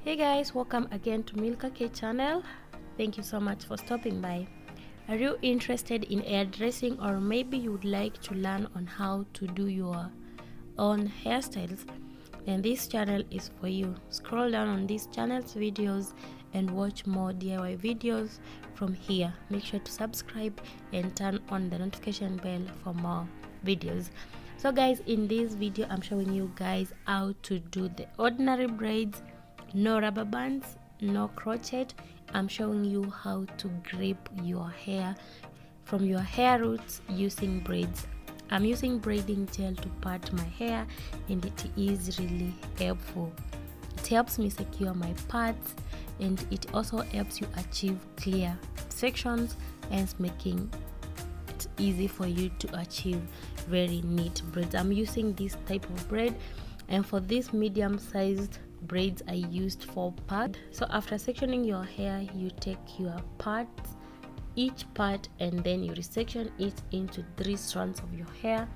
Hey guys, welcome again to Milka K channel. Thank you so much for stopping by. Are you interested in hairdressing, or maybe you would like to learn on how to do your own hairstyles? Then this channel is for you. Scroll down on this channel's videos and watch more DIY videos from here. Make sure to subscribe and turn on the notification bell for more videos. So guys, in this video I'm showing you guys how to do the ordinary braids. No rubber bands, no crochet. I'm showing you how to grip your hair from your hair roots using braids. I'm using braiding gel to part my hair, and it is really helpful. It helps me secure my parts, and it also helps you achieve clear sections, and making it easy for you to achieve very neat braids. I'm using this type of braid, and for this medium sized braids I used 4 parts. So after sectioning your hair, you take your parts, each part, and then you resection it into 3 strands of your hair,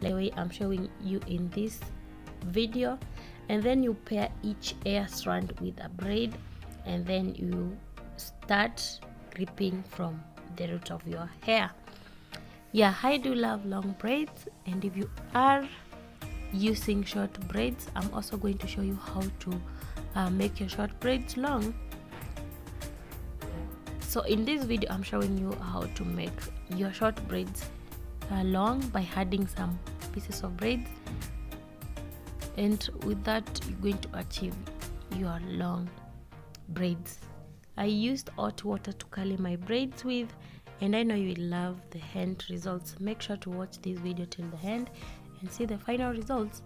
like the way I'm showing you in this video, and then you pair each hair strand with a braid, and then you start gripping from the root of your hair. Yeah, I do love long braids, and if you are using short braids, I'm also going to show you how to make your short braids long. So in this video I'm showing you how to make your short braids long by adding some pieces of braids, and with that you're going to achieve your long braids. I used hot water to curl my braids with, and I know you will love the end results. Make sure to watch this video till the end and see the final results.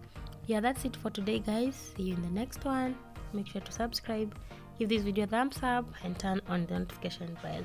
Yeah, that's it for today guys. See you in the next one. Make sure to subscribe, give this video a thumbs up, and turn on the notification bell.